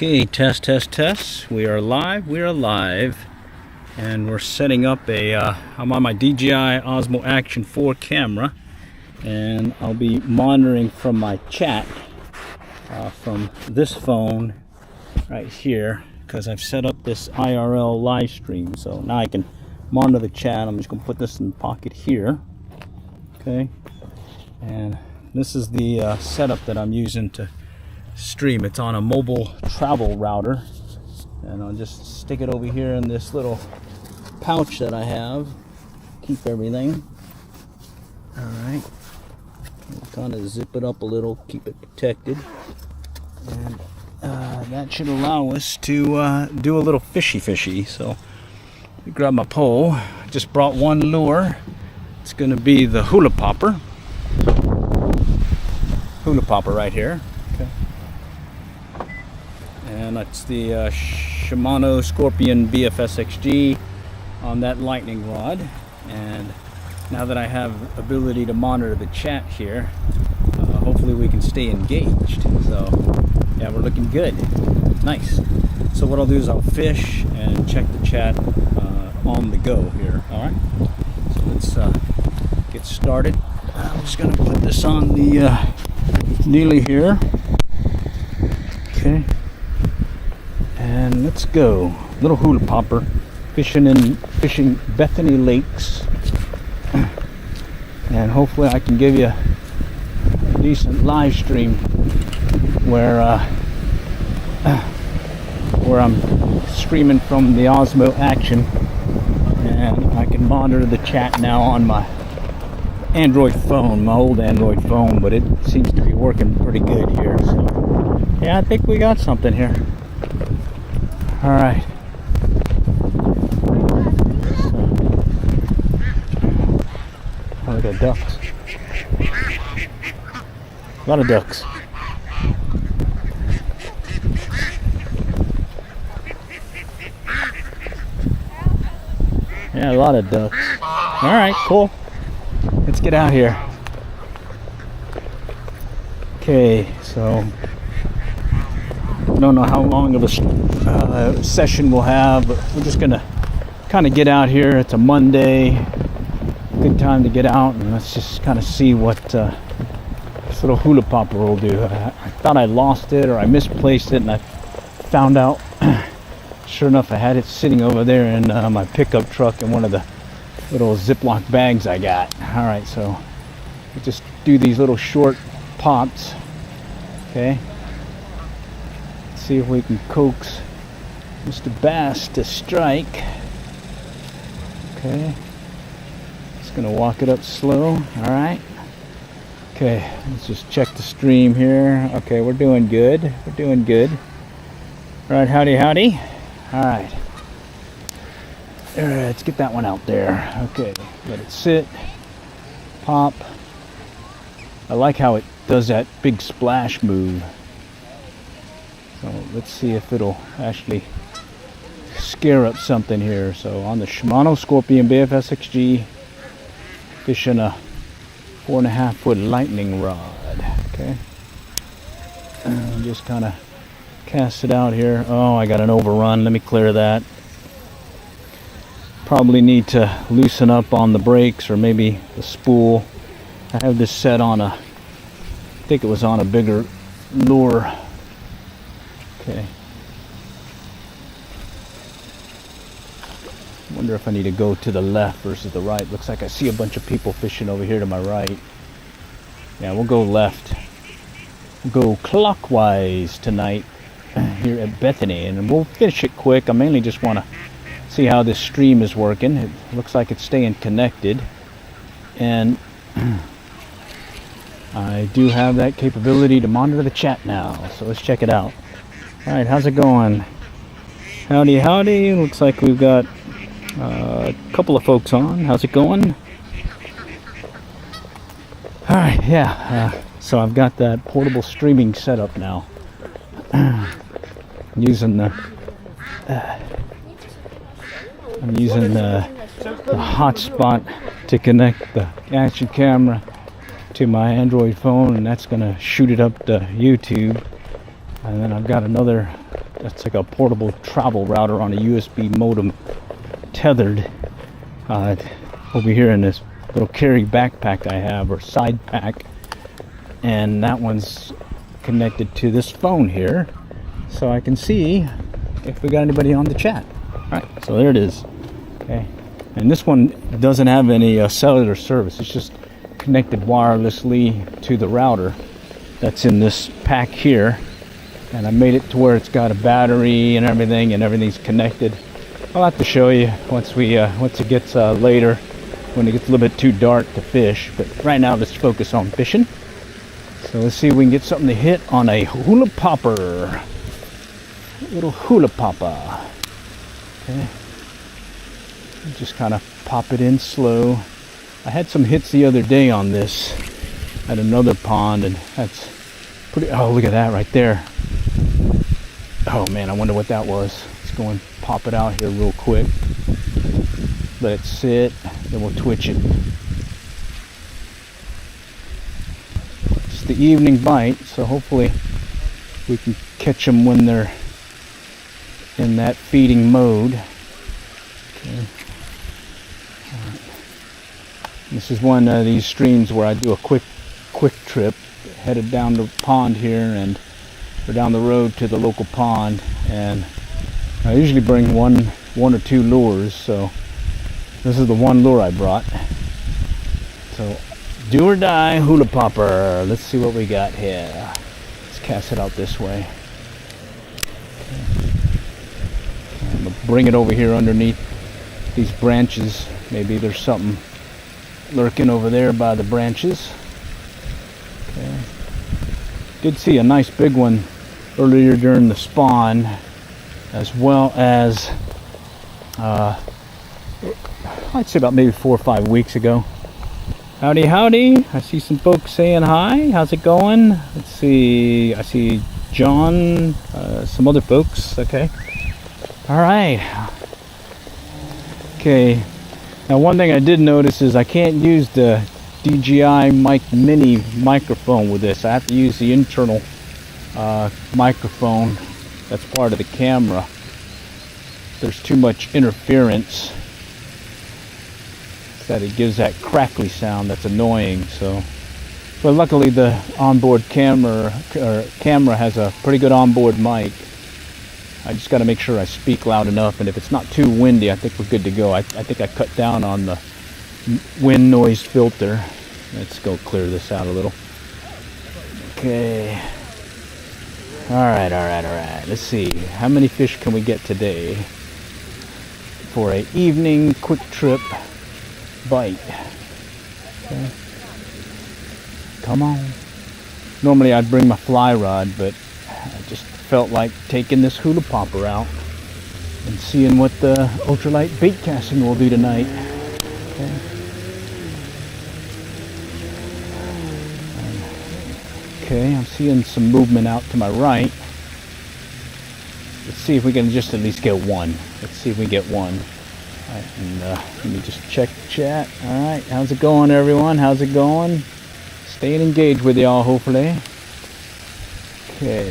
Okay, test. We are live, and we're setting up a, I'm on my DJI Osmo Action 4 camera, and I'll be monitoring from my chat, from this phone right here, because I've set up this IRL live stream, so now I can monitor the chat. I'm just going to put this in the pocket here, okay, and this is the setup that I'm using to stream. It's on a mobile travel router, and I'll just stick it over here in this little pouch that I have, keep everything. All right, kind of zip it up a little, keep it protected, and that should allow us to do a little fishy. So let me grab my pole. I just brought one lure. It's going to be the Hula Popper right here. And that's the Shimano Scorpion BFS XG on that lightning rod. And now that I have ability to monitor the chat here, hopefully we can stay engaged. So yeah, we're looking good. Nice. So what I'll do is I'll fish and check the chat on the go here. All right. So let's get started. I'm just gonna put this on the needle here. Okay. And let's go. Little Hula Popper, fishing Bethany Lakes, and hopefully I can give you a decent live stream where I'm streaming from the Osmo Action, and I can monitor the chat now on my Android phone, my old Android phone, but it seems to be working pretty good here. So yeah, I think we got something here. All right. Oh, we got ducks. A lot of ducks. Yeah, a lot of ducks. All right, cool. Let's get out here. Okay, so I don't know how long of a session we'll have, but we're just gonna kind of get out here. It's a Monday, good time to get out, and let's just kind of see what this little Hula Popper will do. I thought I lost it or I misplaced it, and I found out sure enough I had it sitting over there in my pickup truck in one of the little Ziploc bags I got. All right, so we just do these little short pops. Okay, see if we can coax Mr. Bass to strike. Okay, just gonna walk it up slow. All right, okay, let's just check the stream here. Okay, we're doing good. All right, howdy. All right, let's get that one out there. Okay, let it sit, pop. I like how it does that big splash move. So let's see if it'll actually scare up something here. So on the Shimano Scorpion BFS XG, fishing a 4.5 foot lightning rod. Okay, and just kind of cast it out here. Oh, I got an overrun. Let me clear that. Probably need to loosen up on the brakes or maybe the spool. I have this set on I think it was on a bigger lure. Okay. Wonder if I need to go to the left versus the right. Looks like I see a bunch of people fishing over here to my right. Yeah, we'll go left. We'll go clockwise tonight here at Bethany, and we'll finish it quick. I mainly just want to see how this stream is working. It looks like it's staying connected, and I do have that capability to monitor the chat now, so let's check it out. All right, how's it going? Howdy. Looks like we've got a couple of folks on. How's it going? All right, yeah. So I've got that portable streaming setup now. I'm using the hotspot to connect the action camera to my Android phone, and that's gonna shoot it up to YouTube. And then I've got another That's like a portable travel router on a USB modem, tethered over here in this little carry backpack I have, or side pack. And that one's connected to this phone here, so I can see if we got anybody on the chat. All right, so there it is. Okay, and this one doesn't have any cellular service. It's just connected wirelessly to the router that's in this pack here, and I made it to where it's got a battery and everything's connected. I'll have to show you once it gets later, when it gets a little bit too dark to fish. But right now, let's focus on fishing. So let's see if we can get something to hit on a Hula Popper. Little Hula Popper. Okay. Just kind of pop it in slow. I had some hits the other day on this at another pond, and that's pretty. Oh, look at that right there. Oh man, I wonder what that was. Let's go and pop it out here real quick. Let it sit, then we'll twitch it. It's the evening bite, so hopefully we can catch them when they're in that feeding mode. Okay. Right. This is one of these streams where I do a quick trip, headed down the pond here and or down the road to the local pond, and I usually bring one or two lures. So this is the one lure I brought. So do or die Hula Popper. Let's see what we got here. Let's cast it out this way. I'm gonna bring it over here underneath these branches. Maybe there's something lurking over there by the branches. Okay. Did see a nice big one earlier during the spawn, as well as I'd say about maybe 4 or 5 weeks ago. Howdy, howdy. I see some folks saying hi. How's it going? Let's see. I see John, some other folks. Okay. All right. Okay. Now, one thing I did notice is I can't use the DJI Mic Mini microphone with this. I have to use the internal microphone that's part of the camera. There's too much interference that it gives that crackly sound that's annoying. So, but luckily the onboard camera has a pretty good onboard mic. I just got to make sure I speak loud enough, and if it's not too windy, I think we're good to go. I think I cut down on the wind noise filter. Let's go clear this out a little. Okay. All right. Let's see. How many fish can we get today for a evening quick trip bite? Okay. Come on. Normally I'd bring my Flyrod, but I just felt like taking this Hula Popper out and seeing what the Ultralight bait casting will do tonight. Okay. Okay, I'm seeing some movement out to my right. Let's see if we can just at least get one. Let's see if we get one. All right, and let me just check the chat. All right, how's it going, everyone? How's it going? Staying engaged with y'all, hopefully. Okay,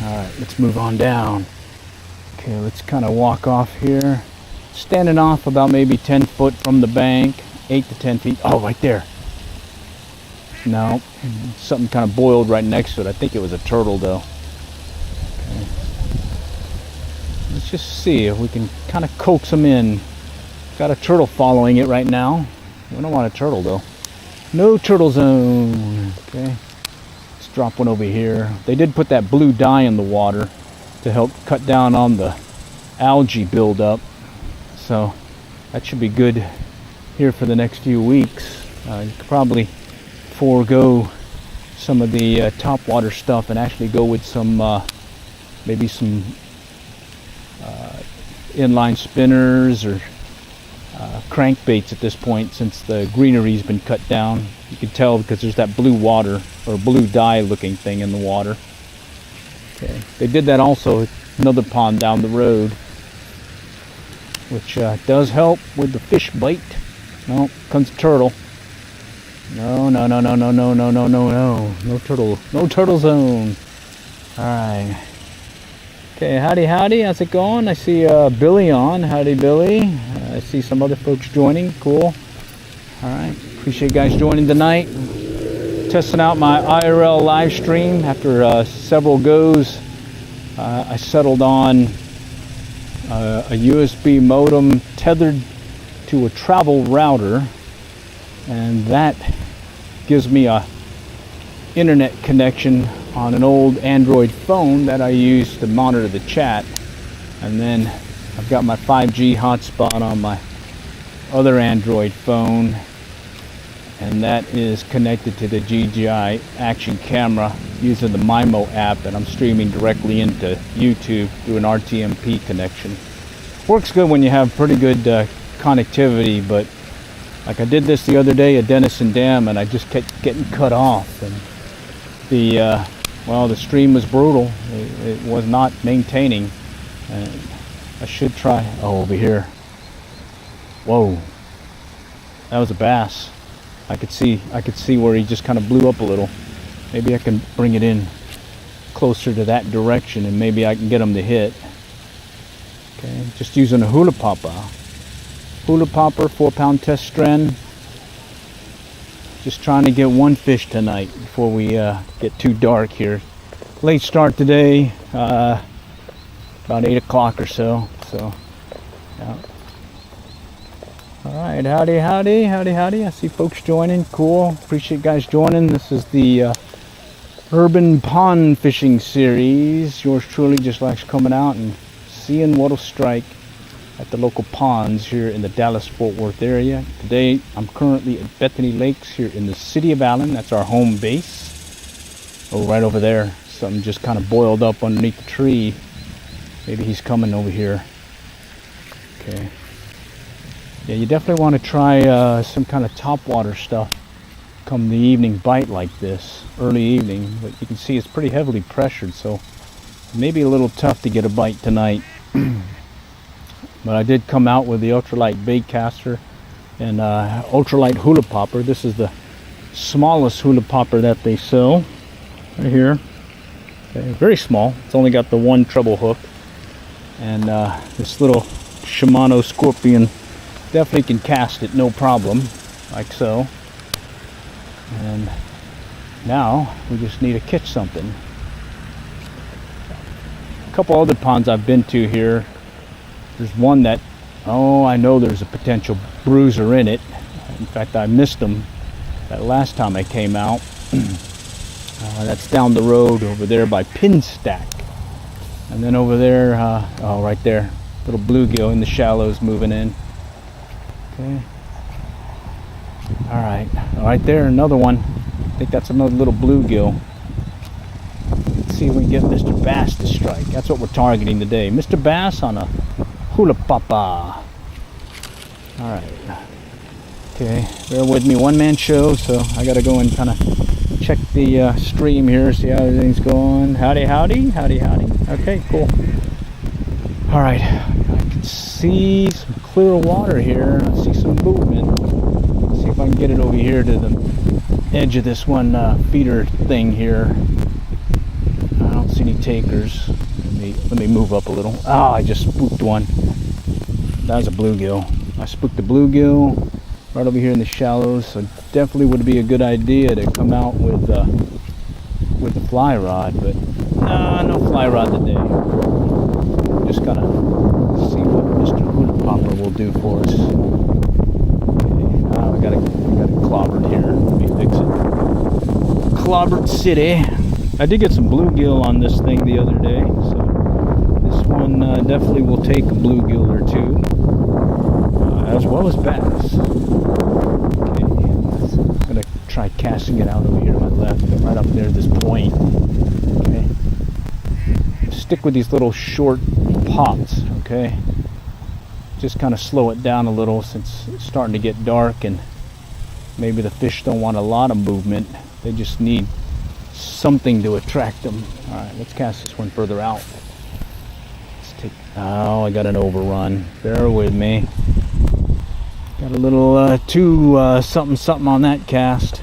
all right, let's move on down. Okay, let's kind of walk off here. Standing off about maybe 10 foot from the bank, 8 to 10 feet. Oh, right there. No, something kind of boiled right next to it. I think it was a turtle, though. Okay. Let's just see if we can kind of coax them in. Got a turtle following it right now. We don't want a turtle, though. No turtle zone. Okay. Let's drop one over here. They did put that blue dye in the water to help cut down on the algae buildup. So that should be good here for the next few weeks. You could probably forego some of the topwater stuff and actually go with some maybe some inline spinners or crankbaits at this point, since the greenery's been cut down. You can tell because there's that blue water or blue dye looking thing in the water. Okay, they did that also at another pond down the road, which does help with the fish bite. No, comes a turtle. No turtle zone. All right. Okay, howdy, how's it going? I see Billy on. Howdy, Billy. I see some other folks joining. Cool. All right, appreciate you guys joining tonight. Testing out my IRL live stream. After several goes, I settled on a USB modem tethered to a travel router, and that gives me a internet connection on an old Android phone that I use to monitor the chat. And then I've got my 5G hotspot on my other Android phone, and that is connected to the DJI action camera using the MIMO app, and I'm streaming directly into YouTube through an RTMP connection. Works good when you have pretty good connectivity, but like I did this the other day at Denison Dam, and I just kept getting cut off, and the stream was brutal. It was not maintaining, and I should try. Oh, over here. Whoa, that was a bass. I could see where he just kind of blew up a little. Maybe I can bring it in closer to that direction, and maybe I can get him to hit. Okay, just using a Hula Popper. Hula Popper 4-pound test strand. Just trying to get one fish tonight before we get too dark here. Late start today, about 8 o'clock or so. So, yeah. All right, howdy. I see folks joining. Cool. Appreciate you guys joining. This is the Urban Pond Fishing Series. Yours truly just likes coming out and seeing what'll strike at the local ponds here in the Dallas-Fort Worth area. Today, I'm currently at Bethany Lakes here in the city of Allen. That's our home base. Oh, right over there. Something just kind of boiled up underneath the tree. Maybe he's coming over here. Okay. Yeah, you definitely want to try some kind of topwater stuff come the evening bite like this, early evening. But you can see it's pretty heavily pressured, so maybe a little tough to get a bite tonight. But I did come out with the Ultralight bait caster and Ultralight Hula Popper. This is the smallest Hula Popper that they sell right here. Okay, very small. It's only got the one treble hook, and this little Shimano Scorpion definitely can cast it no problem, like so. And now we just need to catch something. A couple other ponds I've been to here. There's one that, I know there's a potential bruiser in it. In fact, I missed them that last time I came out. That's down the road over there by Pin Stack. And then over there, right there, little bluegill in the shallows moving in. Okay. All right there, another one. I think that's another little bluegill. Let's see if we can get Mr. Bass to strike. That's what we're targeting today. Mr. Bass on a Hula Popper. All right. Okay, bear with me, one-man show, so I gotta go and kind of check the stream here, see how everything's going. Howdy. Okay, cool. All right, I can see some clear water here. I see some movement. Let's see if I can get it over here to the edge of this one feeder thing here. I don't see any takers. Let me move up a little. I just spooked one. That was a bluegill. I spooked the bluegill right over here in the shallows, so definitely would be a good idea to come out with the fly rod, but no fly rod today. Just gotta see what Mr. Hula Popper will do for us. Okay, we got it clobbered here. Let me fix it. Clobbered city. I did get some bluegill on this thing the other day, so this one definitely will take a bluegill or two, as well as bass. Okay, I'm gonna try casting it out over here to my left, right up there at this point. Okay, stick with these little short pots. Okay, just kind of slow it down a little since it's starting to get dark, and maybe the fish don't want a lot of movement. They just need something to attract them. All right, let's cast this one further out. Let's take. I got an overrun. Bear with me. Got a little something on that cast.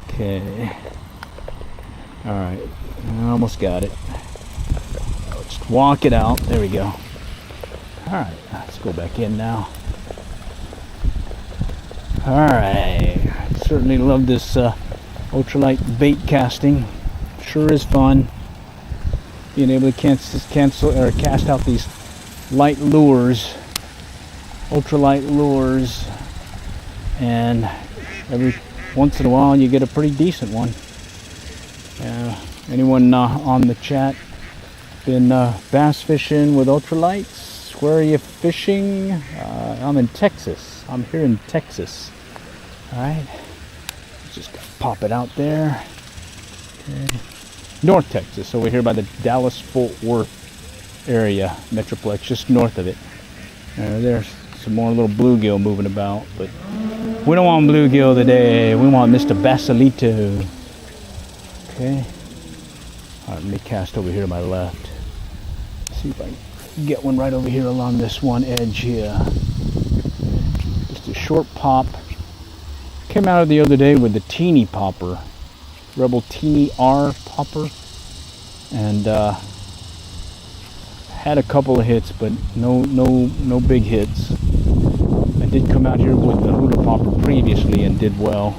Okay. All right, I almost got it. Just walk it out. There we go. Alright, let's go back in now. Alright, certainly love this ultralight bait casting. Sure is fun. Being able to cast out these light lures, ultralight lures, and every once in a while you get a pretty decent one. Anyone on the chat been bass fishing with ultralights? Where are you fishing? I'm in Texas. I'm here in Texas. Alright, just pop it out there. Okay. North Texas, over here by the Dallas-Fort Worth area, Metroplex, just north of it. There's some more little bluegill moving about, but we don't want bluegill today. We want Mr. Basilito. Okay. All right, let me cast over here to my left. See if I can get one right over here along this one edge here. Just a short pop. Came out of the other day with the teeny popper. Rebel Teeny R popper, and had a couple of hits, but no big hits. I did come out here with the Hula Popper previously and did well,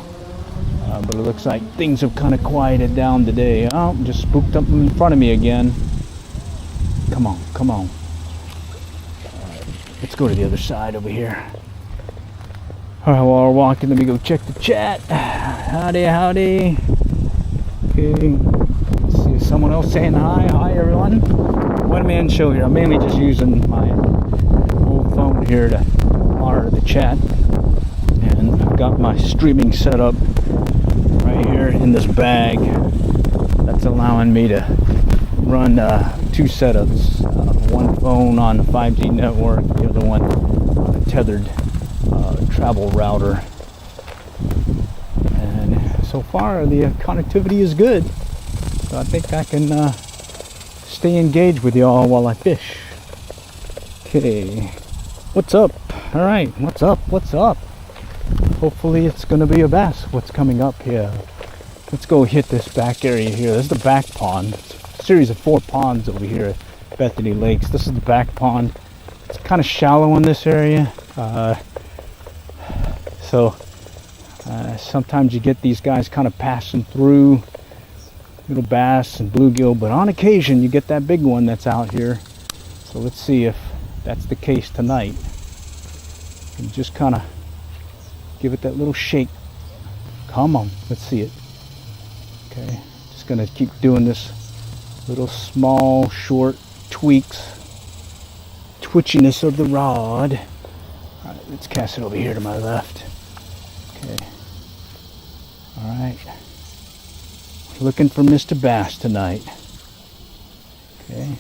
but it looks like things have kind of quieted down today. Oh, just spooked up in front of me again. Come on, come on. Let's go to the other side over here. All right, while we're walking, let me go check the chat. Howdy, howdy. Okay, see someone else saying hi. Hi everyone. One man show here. I'm mainly just using my old phone here to monitor the chat, and I've got my streaming set up right here in this bag. That's allowing me to run two setups. One phone on a 5G network, the other one on a tethered travel router. So far the connectivity is good, so I think I can stay engaged with y'all while I fish. Okay, what's up? All right, what's up? Hopefully it's gonna be a bass. What's coming up here? Let's go hit this back area here. This is the back pond. It's a series of 4 ponds over here at Bethany Lakes. This is the back pond. It's kind of shallow in this area, so sometimes you get these guys kind of passing through, little bass and bluegill, but on occasion you get that big one that's out here. So let's see if that's the case tonight. And just kind of give it that little shake. Come on, let's see it. Okay, just gonna keep doing this little small, short tweaks, twitchiness of the rod. All right, let's cast it over here to my left. Okay. All right. Looking for Mr. Bass tonight. Okay.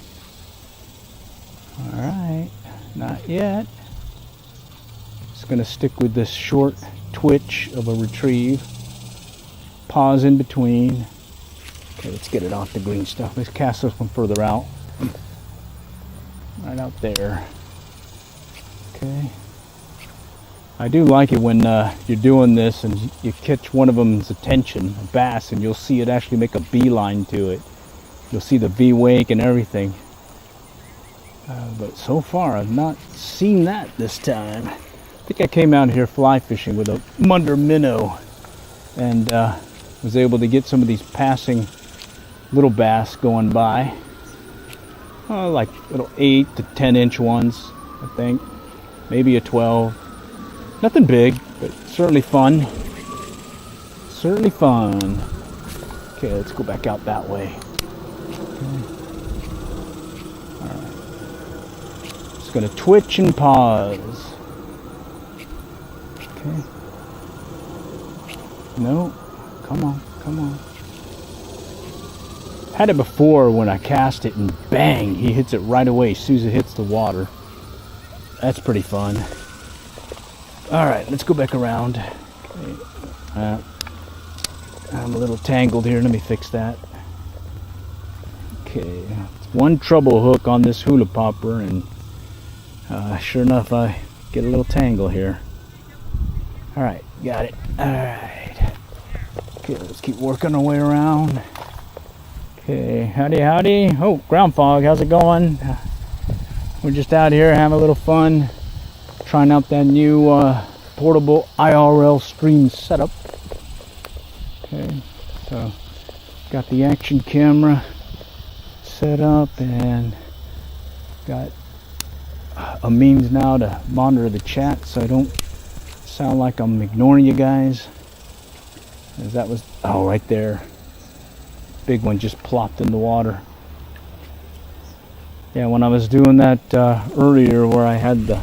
All right. Not yet. Just gonna stick with this short twitch of a retrieve. Pause in between. Okay, let's get it off the green stuff. Let's cast this one further out. Right out there. Okay. I do like it when you're doing this and you catch one of them's attention, a bass, and you'll see it actually make a beeline to it. You'll see the V-wake and everything. But so far I've not seen that this time. I think I came out here fly fishing with a Munder minnow and was able to get some of these passing little bass going by. Like little 8 to 10 inch ones, I think. Maybe a 12. Nothing big, but certainly fun. Certainly fun. Okay, let's go back out that way. Okay. Alright. Just gonna twitch and pause. Okay. No. Come on, come on. Had it before when I cast it and bang, he hits it right away as soon as it hits the water. That's pretty fun. Alright, let's go back around. Okay. I'm a little tangled here. Let me fix that. Okay. One treble hook on this Hula Popper, and sure enough, I get a little tangle here. Alright, got it. Alright. Okay, let's keep working our way around. Okay, howdy howdy. Oh, ground fog, how's it going? We're just out here having a little fun, trying out that new portable IRL stream setup. Okay, so got the action camera set up and got a means now to monitor the chat so I don't sound like I'm ignoring you guys. As that was, oh, right there, big one just plopped in the water. Yeah, when I was doing that earlier where I had the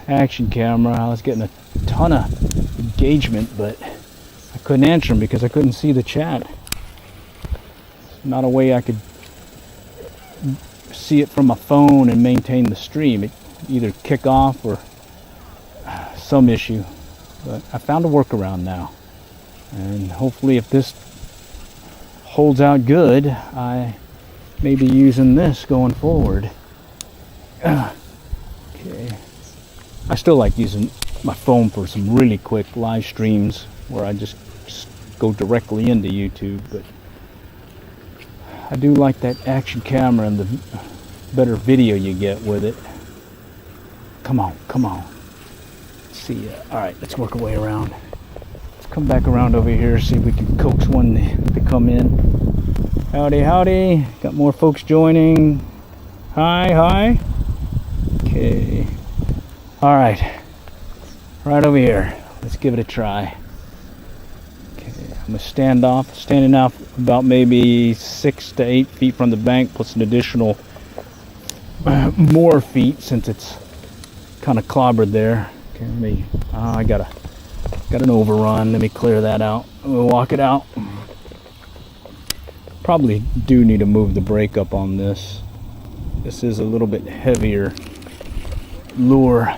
action camera, I was getting a ton of engagement, but I couldn't answer them because I couldn't see the chat. Not a way I could see it from my phone and maintain the stream. It either kick off or some issue, but I found a workaround now, and hopefully if this holds out good, I may be using this going forward. Okay, I still like using my phone for some really quick live streams where I just go directly into YouTube, but I do like that action camera and the better video you get with it. Come on, come on. Let's see. Alright, let's work our way around. Let's come back around over here, see if we can coax one to come in. Howdy, howdy. Got more folks joining. Hi, hi. Okay. Alright. Right over here. Let's give it a try. I'm gonna standing off about maybe 6 to 8 feet from the bank, plus an additional more feet since it's kind of clobbered there. Okay, let me. I got an overrun. Let me clear that out. We'll walk it out. Probably do need to move the brake up on this. This is a little bit heavier lure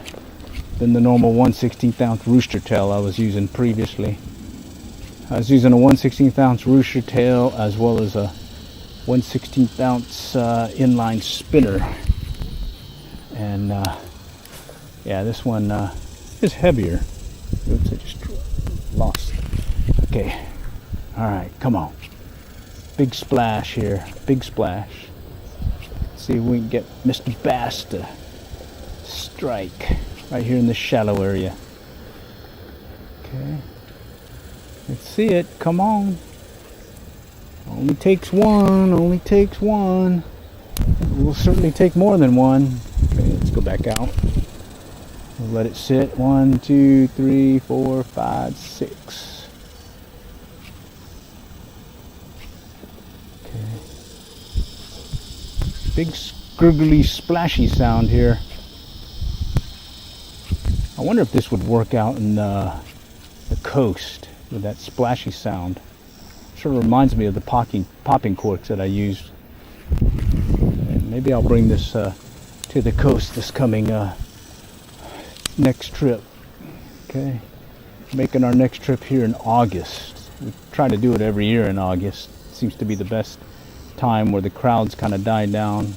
than the normal 1/16 ounce rooster tail I was using previously. I was using a 1/16 ounce rooster tail as well as a 1/16 ounce inline spinner, and yeah, this one is heavier. Oops, I just lost. Okay, all right, come on. Big splash here, big splash. Let's see if we can get Mr. Bass to strike right here in the shallow area. Okay. Let's see it. Come on. Only takes one. Only takes one. We'll certainly take more than one. Okay, let's go back out. We'll let it sit. 1, 2, 3, 4, 5, 6. Okay. Big scriggly splashy sound here. I wonder if this would work out in the coast with that splashy sound. Sort of reminds me of the popping corks that I used. And maybe I'll bring this to the coast this coming next trip. Okay, making our next trip here in August. We try to do it every year in August. Seems to be the best time where the crowds kind of die down,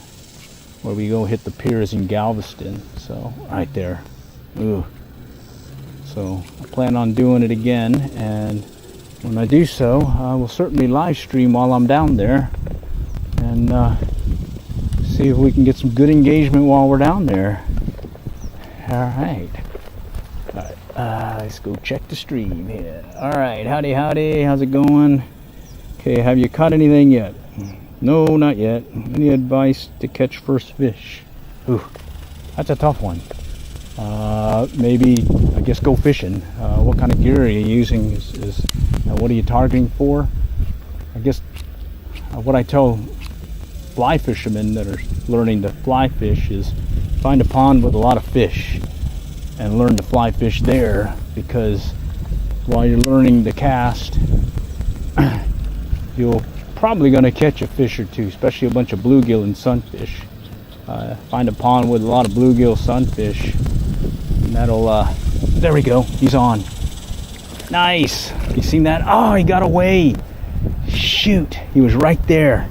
where we go hit the piers in Galveston. So right there. Ooh. So I plan on doing it again, and when I do so, I will certainly live stream while I'm down there and see if we can get some good engagement while we're down there. Alright. Let's go check the stream here. Alright, howdy howdy, how's it going? Okay, have you caught anything yet? No, not yet. Any advice to catch first fish? Ooh, that's a tough one. Maybe, I guess, go fishing. What kind of gear are you using? What are you targeting for? I guess what I tell fly fishermen that are learning to fly fish is find a pond with a lot of fish and learn to fly fish there, because while you're learning to cast, you're probably going to catch a fish or two, especially a bunch of bluegill and sunfish. Find a pond with a lot of bluegill, sunfish, and that'll there we go, he's on. Nice. You seen that? Oh, he got away. Shoot, he was right there.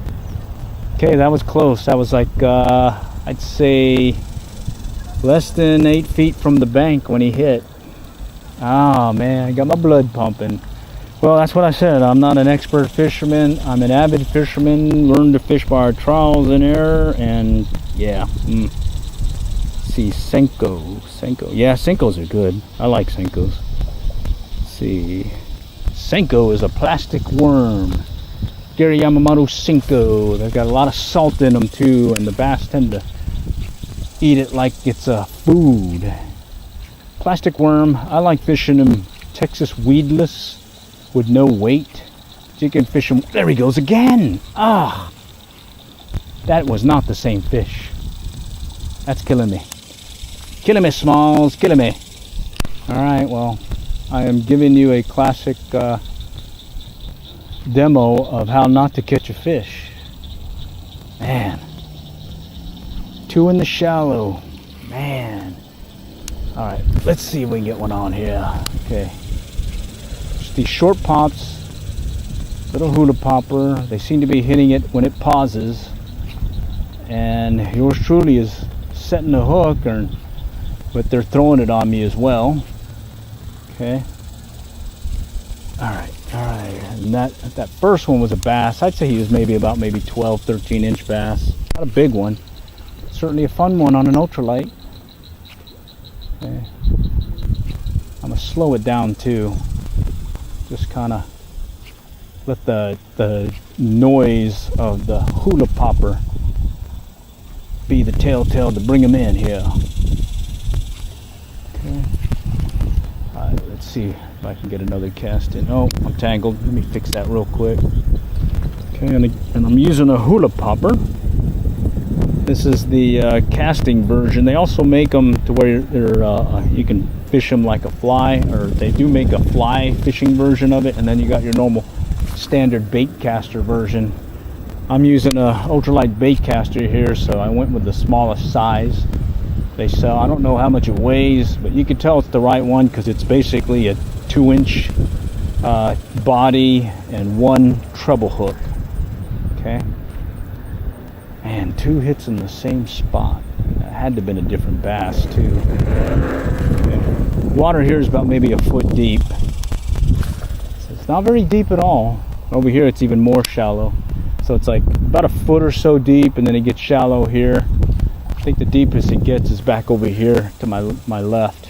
Okay, that was close. That was like I'd say less than 8 feet from the bank when he hit. Oh man, I got my blood pumping. Well, that's what I said. I'm not an expert fisherman. I'm an avid fisherman. Learned to fish by trials and error, and yeah. See, Senko. Yeah, Senkos are good. I like Senkos. See, Senko is a plastic worm. Gary Yamamoto Senko. They've got a lot of salt in them too, and the bass tend to eat it like it's a food. Plastic worm. I like fishing them Texas weedless with no weight. So you can fish them. There he goes again. Ah, that was not the same fish. That's killing me. Killing me, Smalls. Killing me. All right. Well, I am giving you a classic demo of how not to catch a fish. Man. 2 in the shallow. Man. All right. Let's see if we can get one on here. Okay. Just these short pops. Little Hula Popper. They seem to be hitting it when it pauses. And yours truly is setting the hook, but they're throwing it on me as well. Okay. All right. And that first one was a bass. I'd say he was maybe 12, 13 inch bass. Not a big one. Certainly a fun one on an ultralight. Okay. I'm gonna slow it down too. Just kind of let the noise of the Hula Popper be the telltale to bring him in here. Okay. Let's see if I can get another cast in. Oh, I'm tangled. Let me fix that real quick. Okay, and I'm using a Hula Popper. This is the casting version. They also make them to where you can fish them like a fly, or they do make a fly fishing version of it, and then you got your normal standard bait caster version. I'm using a ultralight bait caster here, so I went with the smallest size they sell. I don't know how much it weighs, but you can tell it's the right one because it's basically a 2-inch body and 1 treble hook. Okay, and 2 hits in the same spot. That had to have been a different bass too. Okay. Water here is about maybe a foot deep. So it's not very deep at all. Over here it's even more shallow. So it's like about a foot or so deep, and then it gets shallow here. I think the deepest it gets is back over here to my left.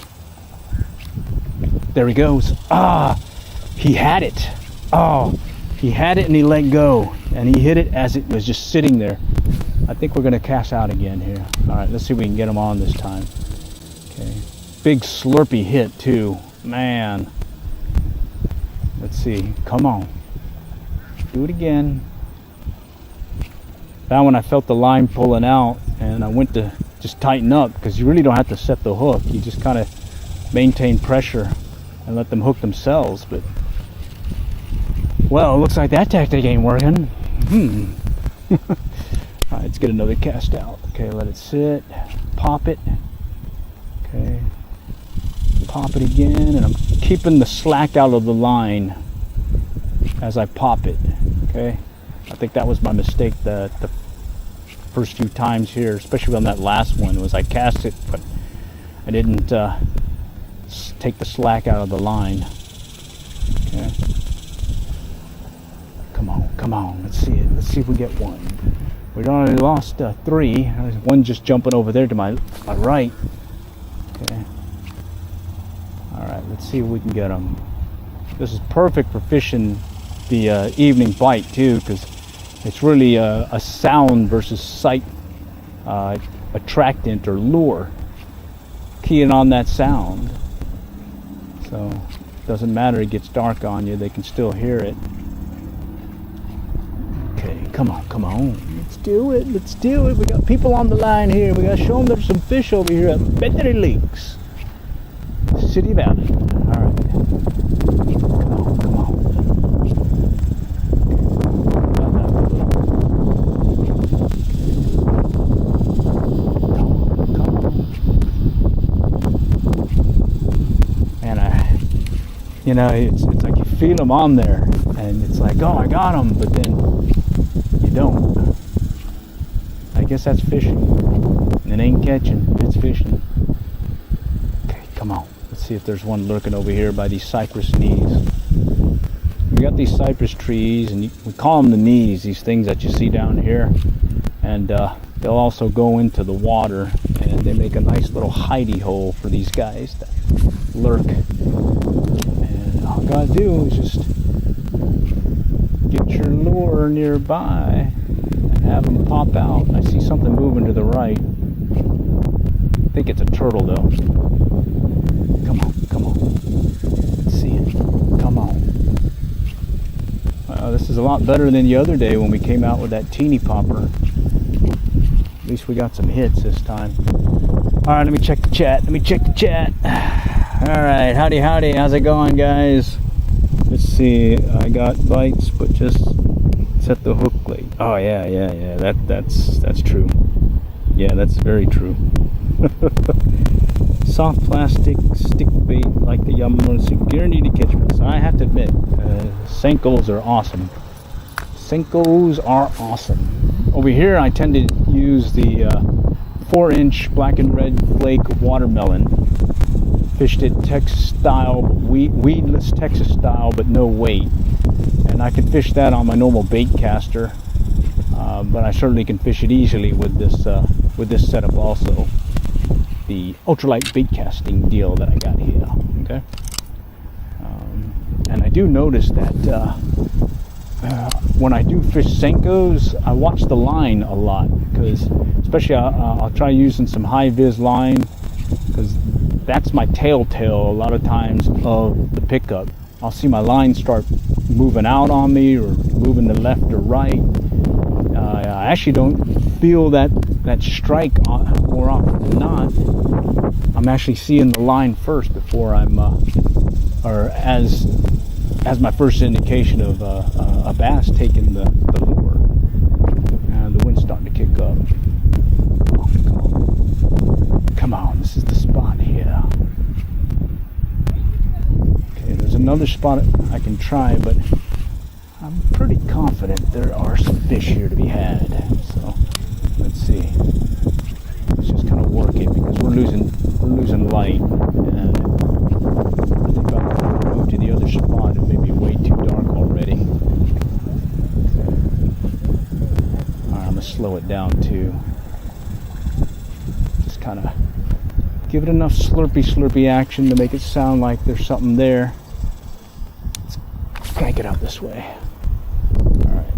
There he goes. Ah, he had it. Oh, he had it and he let go. And he hit it as it was just sitting there. I think we're going to cast out again here. All right, let's see if we can get him on this time. Okay. Big slurpy hit too. Man. Let's see. Come on. Do it again. That one I felt the line pulling out, and I went to just tighten up, because you really don't have to set the hook. You just kind of maintain pressure and let them hook themselves. But well, it looks like that tactic ain't working. All right, let's get another cast out. Okay, let it sit. Pop it. Okay. Pop it again, and I'm keeping the slack out of the line as I pop it. Okay. I think that was my mistake the first few times here, especially on that last one, was I cast it, but I didn't take the slack out of the line. Okay. Come on, let's see it. Let's see if we get one. We already lost 3. There's one just jumping over there to my right. Okay. All right, let's see if we can get them. This is perfect for fishing the evening bite too, because it's really a sound versus sight attractant or lure. Keying on that sound, so it doesn't matter it gets dark on you, they can still hear it. Okay, come on, let's do it. We got people on the line here. We got to show them there's some fish over here at Veterinary Lakes, City Valley. All right, come on. It's like you feel them on there, and it's like, oh, I got them, but then you don't. I guess that's fishing. It ain't catching, it's fishing. Okay, come on. Let's see if there's one lurking over here by these cypress knees. we got these cypress trees, and we call them the knees, these things that you see down here. And they'll also go into the water, and they make a nice little hidey hole for these guys that lurk. And all you gotta do is just get your lure nearby and have them pop out. I see something moving to the right. I think it's a turtle though. Come on, come on. Let's see it. Come on. This is a lot better than the other day when we came out with that teeny popper. At least we got some hits this time. Alright, let me check the chat. Alright, howdy howdy. How's it going, guys? Let's see. I got bites, but just set the hook late. Oh yeah. That's true. Yeah, that's very true. Soft plastic stick bait like the Yamamoto, guaranteed to catch fish. I have to admit, Senkos are awesome. Senkos are awesome. Over here, I tend to use the 4-inch black and red flake watermelon. Fished it Texas style, weedless Texas style, but no weight. And I can fish that on my normal bait caster, but I certainly can fish it easily with this setup also. The Ultralight bait casting deal that I got here. Okay. And I do notice that when I do fish Senkos, I watch the line a lot, because especially I'll try using some high vis line, because that's my telltale a lot of times of the pickup. I'll see my line start moving out on me or moving to left or right. I actually don't feel that strike more often than not. I'm actually seeing the line first before I'm or as my first indication of a bass taking the lure. And the wind's starting to kick up. Come on, this is the spot here. Okay, there's another spot I can try, but I'm pretty confident there are some fish here to be had. So let's see. Let's just kind of work it, because we're losing light, and I think I'll move to the other spot. It may be way too dark already. Alright, I'm gonna slow it down too. Just kind of give it enough slurpy action to make it sound like there's something there. Let's crank it out this way. Alright.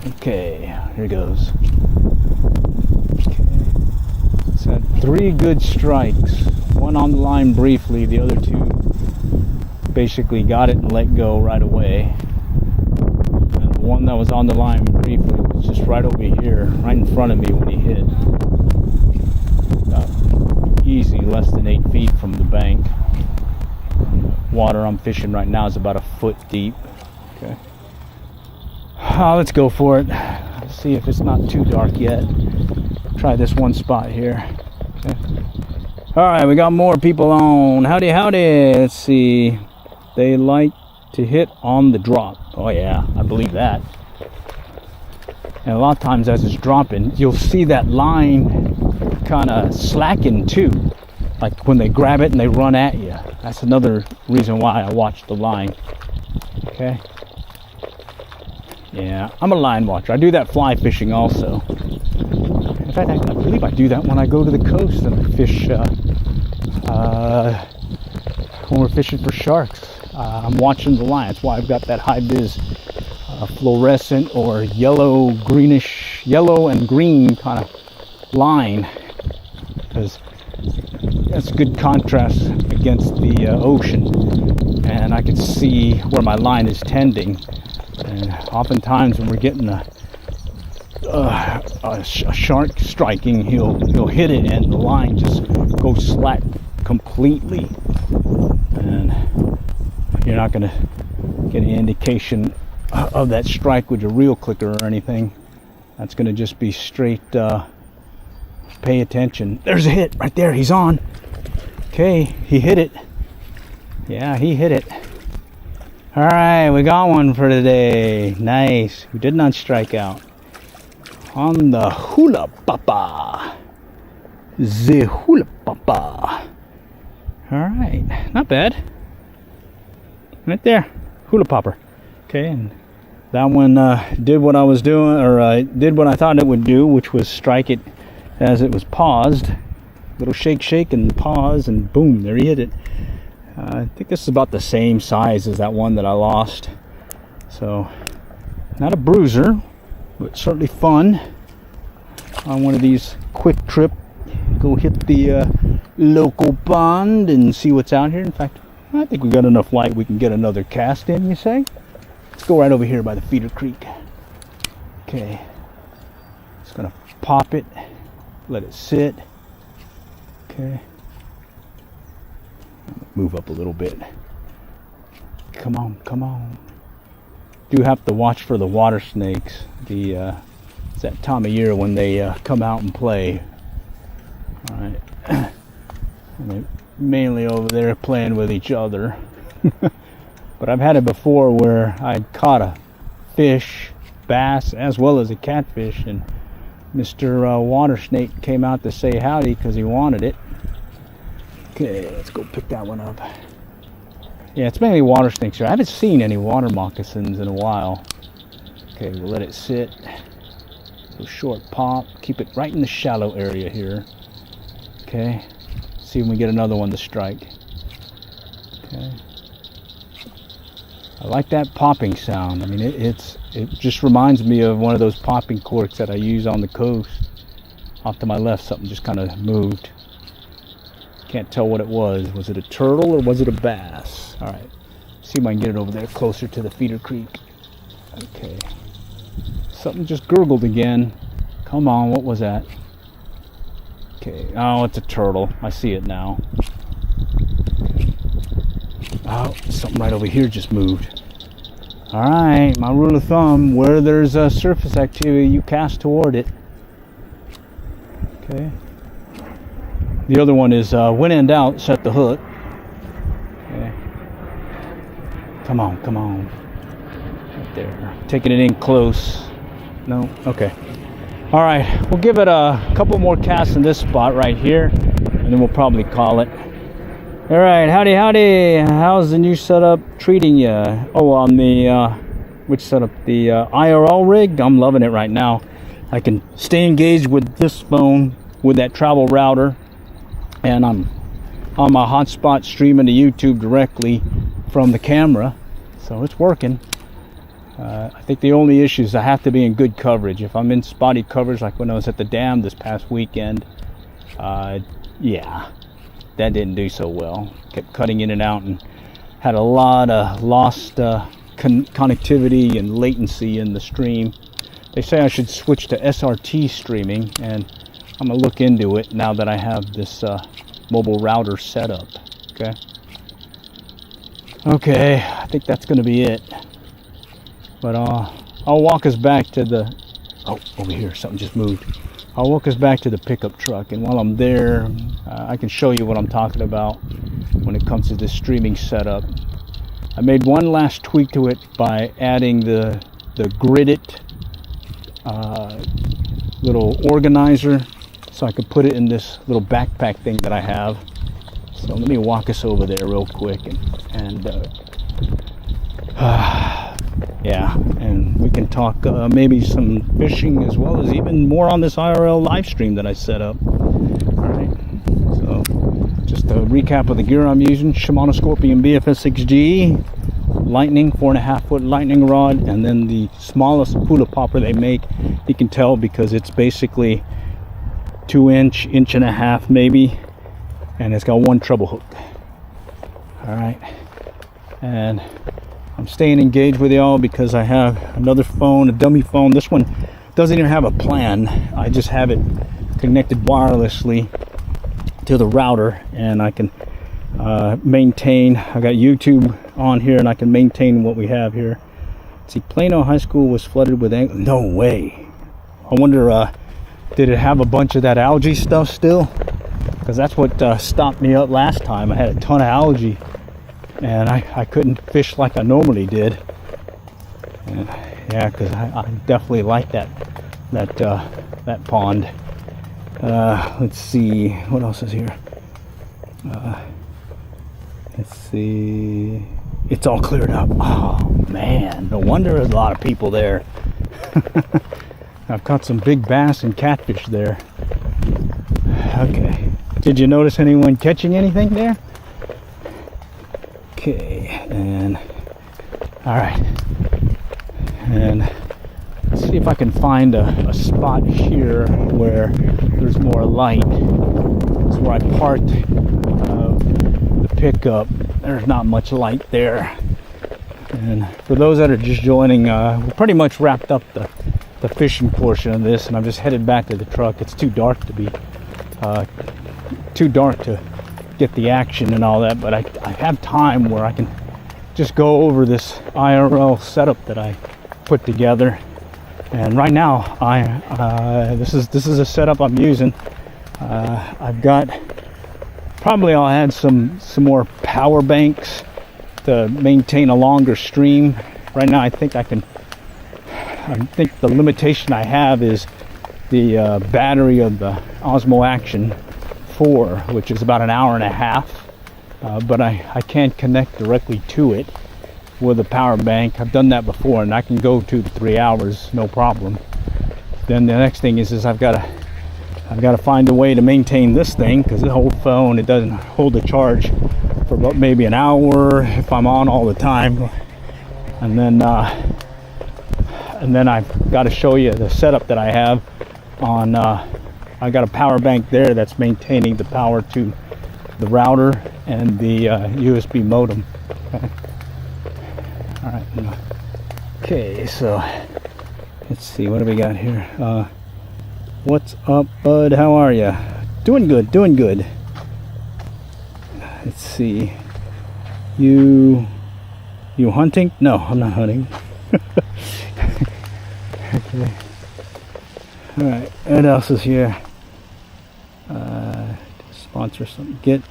Okay, here goes. Okay. It's had 3 good strikes. One on the line briefly, the other 2 basically got it and let go right away. And the one that was on the line briefly was just right over here, right in front of me when he hit. Easy, less than 8 feet from the bank. Water I'm fishing right now is about 1 foot deep. Okay. Let's go for it. Let's see if it's not too dark yet. Try this one spot here. Okay. Alright, we got more people on. Howdy howdy. Let's see. They like to hit on the drop. Oh yeah, I believe that. And a lot of times as it's dropping, you'll see that line kind of slacken too, like when they grab it and they run at you. That's another reason why I watch the line. Okay. Yeah, I'm a line watcher. I do that fly fishing also. In fact, I believe I do that when I go to the coast and I fish when we're fishing for sharks. I'm watching the line. That's why I've got that high vis fluorescent or yellow and green kind of line, because that's good contrast against the ocean, and I can see where my line is tending. And oftentimes when we're getting a shark striking, he'll hit it and the line just goes slack completely, and you're not going to get any indication of that strike with your reel clicker or anything. That's going to just be straight pay attention. There's a hit right there. He's on. Okay, he hit it. Yeah, he hit it. All right, we got one for today. Nice. We did not strike out on the Hula Popper. The Hula Popper. All right, not bad. Right there, Hula Popper. Okay, and that one did what I was doing, or did what I thought it would do, which was strike it as it was paused. Little shake and pause, and boom, there he hit it. I think this is about the same size as that one that I lost. So, not a bruiser, but certainly fun on one of these quick trip. Go hit the local pond and see what's out here. In fact, I think we got enough light we can get another cast in, you say? Let's go right over here by the feeder creek. Okay, just gonna pop it, let it sit. Okay, move up a little bit. Come on, come on. Do have to watch for the water snakes. It's that time of year when they come out and play. All right, and they're mainly over there playing with each other. But I've had it before where I caught a fish, bass, as well as a catfish, and Mr. Water Snake came out to say howdy because he wanted it. Okay, let's go pick that one up. Yeah, it's mainly water snakes here. I haven't seen any water moccasins in a while. Okay, we'll let it sit. So short pop, keep it right in the shallow area here. Okay, see when we get another one to strike. Okay, I like that popping sound. I mean, it just reminds me of one of those popping corks that I use on the coast. Off to my left, something just kind of moved. Can't tell what it was. Was it a turtle or was it a bass? All right, see if I can get it over there closer to the feeder creek. Okay, something just gurgled again. Come on, what was that? Okay, oh, it's a turtle. I see it now. Oh, something right over here just moved. All right, my rule of thumb, where there's a surface activity, you cast toward it. Okay. The other one is when in doubt, set the hook. Okay. Come on, come on. Right there. Taking it in close. No? Okay. All right, we'll give it a couple more casts in this spot right here, and then we'll probably call it. All right, howdy. How's the new setup treating you? Oh, on the, which setup? The IRL rig? I'm loving it right now. I can stay engaged with this phone with that travel router, and I'm on my hotspot streaming to YouTube directly from the camera, so it's working. I think the only issue is I have to be in good coverage. If I'm in spotty coverage, like when I was at the dam this past weekend, yeah, that didn't do so well. Kept cutting in and out and had a lot of lost connectivity and latency in the stream. They say I should switch to SRT streaming, and I'm gonna look into it now that I have this mobile router set up. Okay, I think that's gonna be it. But I'll walk us back to the, oh, over here, something just moved. I'll walk us back to the pickup truck, and while I'm there, I can show you what I'm talking about when it comes to this streaming setup. I made one last tweak to it by adding the gridded little organizer, so I could put it in this little backpack thing that I have. So let me walk us over there real quick, and yeah, and we can talk maybe some fishing as well as even more on this IRL live stream that I set up. Alright, so just a recap of the gear I'm using: Shimano Scorpion BFS 6G, Lightning 4.5 foot lightning rod, and then the smallest Hula Popper they make. You can tell because it's basically 2-inch, 1.5 maybe, and it's got one treble hook. Alright, and I'm staying engaged with y'all because I have another phone, a dummy phone. This one doesn't even have a plan. I just have it connected wirelessly to the router, and I can maintain. I got YouTube on here, and I can maintain what we have here. See, Plano High School was flooded with no way. I wonder, did it have a bunch of that algae stuff still? Because that's what stopped me up last time. I had a ton of algae, and I couldn't fish like I normally did. And yeah, because I definitely like that pond. Let's see, what else is here? Let's see. it's all cleared up. Oh man, no wonder there's a lot of people there. I've caught some big bass and catfish there. Okay, did you notice anyone catching anything there? Okay, and all right, and let's see if I can find a spot here where there's more light. That's where I parked the pickup. There's not much light there. And for those that are just joining, we pretty much wrapped up the fishing portion of this, and I'm just headed back to the truck. It's too dark to get the action and all that, but I have time where I can just go over this IRL setup that I put together. And right now this is a setup I'm using. I've got, probably I'll add some more power banks to maintain a longer stream. Right now I think the limitation I have is the battery of the Osmo Action 4, which is about an hour and a half, but I can't connect directly to it with a power bank. I've done that before, and I can go 2 to 3 hours, no problem. Then the next thing is I've got to find a way to maintain this thing, because the whole phone, it doesn't hold a charge for about maybe an hour if I'm on all the time. And then I've got to show you the setup that I have on. I got a power bank there that's maintaining the power to the router and the USB modem. Okay. All right. Okay, so let's see, what do we got here? What's up, bud? How are you? Doing good, doing good. Let's see. You hunting? No, I'm not hunting. Okay. All right. What else is here? Sponsor something. Get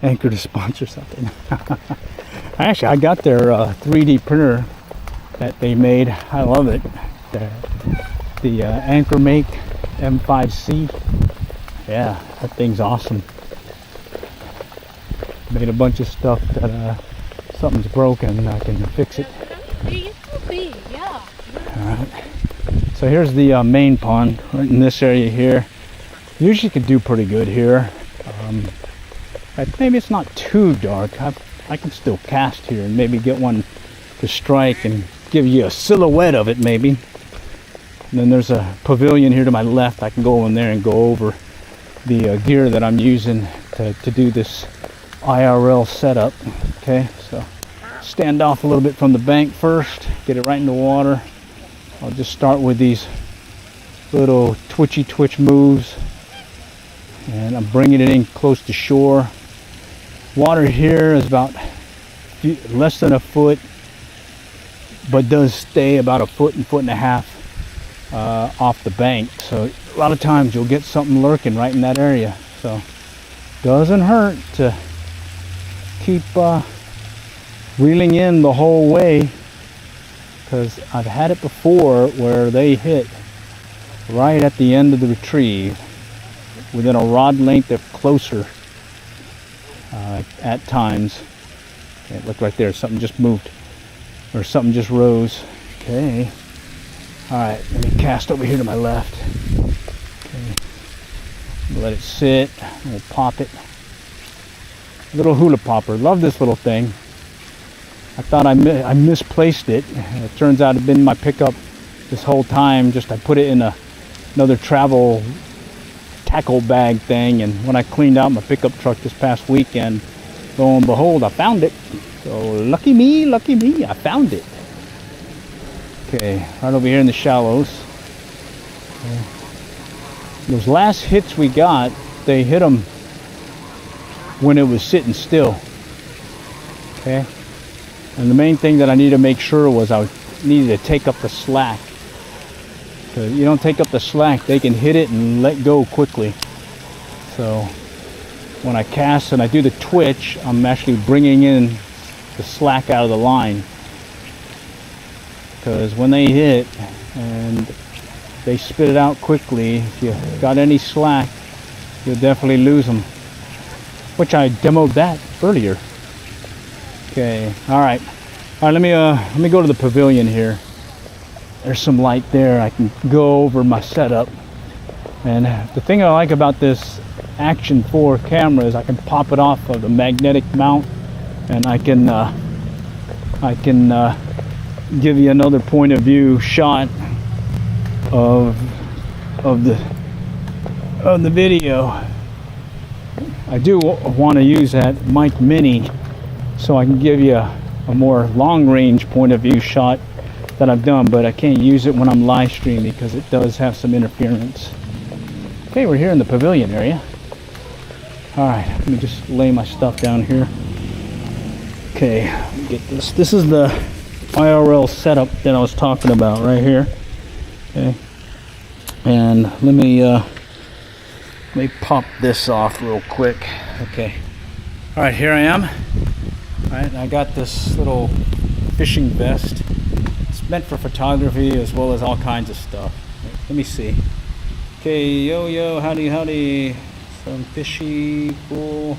Anchor to sponsor something. Actually, I got their 3D printer that they made. I love it. The Anchor Make M5C. Yeah, that thing's awesome. Made a bunch of stuff that something's broken, I can fix it. Alright, so here's the main pond right in this area here. Usually can do pretty good here. Maybe it's not too dark. I can still cast here and maybe get one to strike and give you a silhouette of it maybe. And then there's a pavilion here to my left. I can go in there and go over the gear that I'm using to do this IRL setup. Okay, so stand off a little bit from the bank first, get it right in the water. I'll just start with these little twitch moves, and I'm bringing it in close to shore. Water here is about less than a foot, but does stay about a foot and a half off the bank. So a lot of times you'll get something lurking right in that area. So doesn't hurt to keep reeling in the whole way, because I've had it before where they hit right at the end of the retrieve, within a rod length or closer at times. Okay, look right there, something just moved, or something just rose. Okay, all right, let me cast over here to my left. Okay, let it sit, we'll pop it. Little Hula Popper, love this little thing. I thought I misplaced it. It turns out it's been in my pickup this whole time. Just I put it in another travel tackle bag thing, and when I cleaned out my pickup truck this past weekend, lo and behold, I found it. So lucky me, I found it. Okay, right over here in the shallows. Those last hits we got, they hit them when it was sitting still. Okay, and the main thing that I needed to make sure was I needed to take up the slack. Because you don't take up the slack, they can hit it and let go quickly. So when I cast and I do the twitch, I'm actually bringing in the slack out of the line. Because when they hit and they spit it out quickly, if you got any slack, you'll definitely lose them. Which I demoed that earlier. Okay, all right. Let me go to the pavilion here. There's some light there. I can go over my setup. And the thing I like about this Action 4 camera is I can pop it off of the magnetic mount, and I can give you another point of view shot of the video. I do want to use that mic mini so I can give you a more long range point of view shot that I've done, but I can't use it when I'm live streaming because it does have some interference. Okay, we're here in the pavilion area. All right, let me just lay my stuff down here. Okay, let me get this. This is the IRL setup that I was talking about right here. Okay, and let me pop this off real quick. Okay, all right, here I am. All right, I got this little fishing vest. It's meant for photography as well as all kinds of stuff. Let me see. Okay, yo, howdy. Some fishy, cool.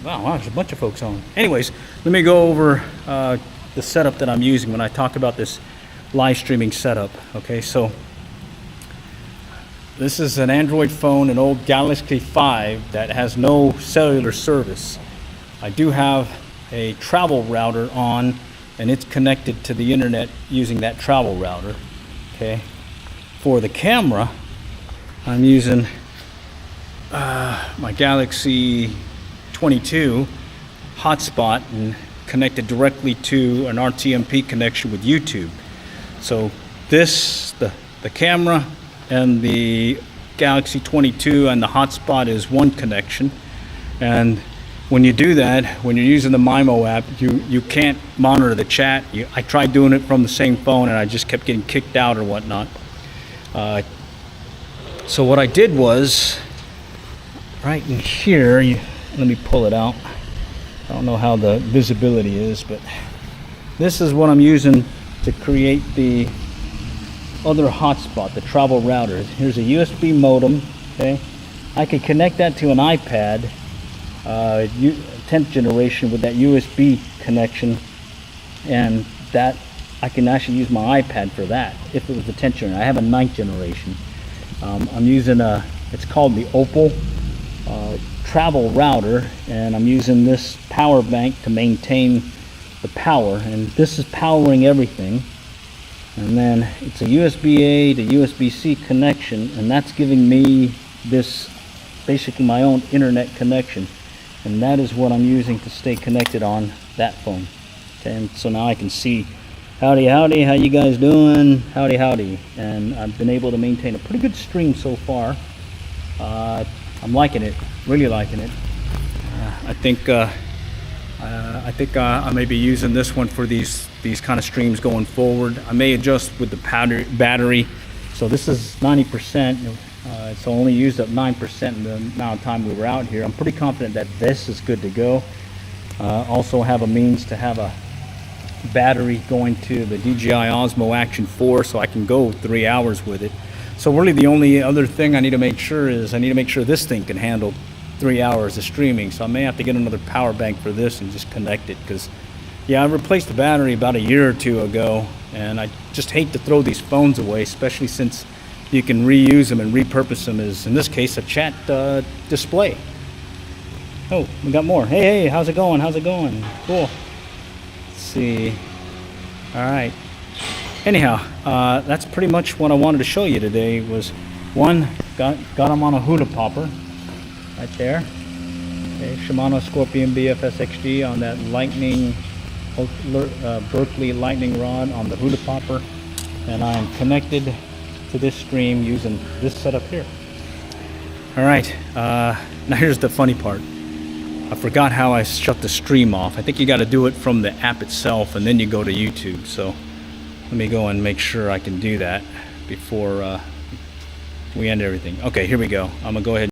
Wow, there's a bunch of folks on. Anyways, let me go over the setup that I'm using when I talk about this live streaming setup. Okay, so this is an Android phone, an old Galaxy 5 that has no cellular service. I do have a travel router on, and it's connected to the internet using that travel router. Okay, for the camera, I'm using my Galaxy 22 hotspot and connected directly to an RTMP connection with YouTube. So this, the camera and the Galaxy 22 and the hotspot is one connection. And when you do that, when you're using the MIMO app, you can't monitor the chat. I tried doing it from the same phone and I just kept getting kicked out or whatnot. So what I did was, right in here, let me pull it out. I don't know how the visibility is, but this is what I'm using to create the other hotspot, the travel router. Here's a USB modem. Okay, I can connect that to an iPad, 10th generation with that USB connection, and that I can actually use my iPad for that if it was the 10th generation. I have a 9th generation. I'm using it's called the Opal travel router, and I'm using this power bank to maintain the power, and this is powering everything. And then it's a USB-A to USB-C connection, and that's giving me this basically my own internet connection, and that is what I'm using to stay connected on that phone. Okay, and so now I can see howdy, how you guys doing? Howdy. And I've been able to maintain a pretty good stream so far. I'm liking it, really liking it. I think I may be using this one for these kind of streams going forward. I may adjust with the battery. So this is 90%. It's only used up 9% in the amount of time we were out here. I'm pretty confident that this is good to go. Also have a means to have a battery going to the DJI Osmo Action 4, so I can go 3 hours with it. So really the only other thing I need to make sure is this thing can handle 3 hours of streaming. So I may have to get another power bank for this and just connect it, because yeah, I replaced the battery about a year or two ago, and I just hate to throw these phones away, especially since you can reuse them and repurpose them as, in this case, a chat display. Oh, we got more. Hey, how's it going? Cool. Let's see. All right. Anyhow, that's pretty much what I wanted to show you today. Was one, got them on a Hula Popper right there. Okay, Shimano Scorpion BFS XG on that Lightning Berkeley lightning rod on the Hula Popper, and I am connected to this stream using this setup here. All right, now here's the funny part. I forgot how I shut the stream off. I think you got to do it from the app itself, and then you go to YouTube. So let me go and make sure I can do that before we end everything. Okay, here we go. I'm gonna go ahead.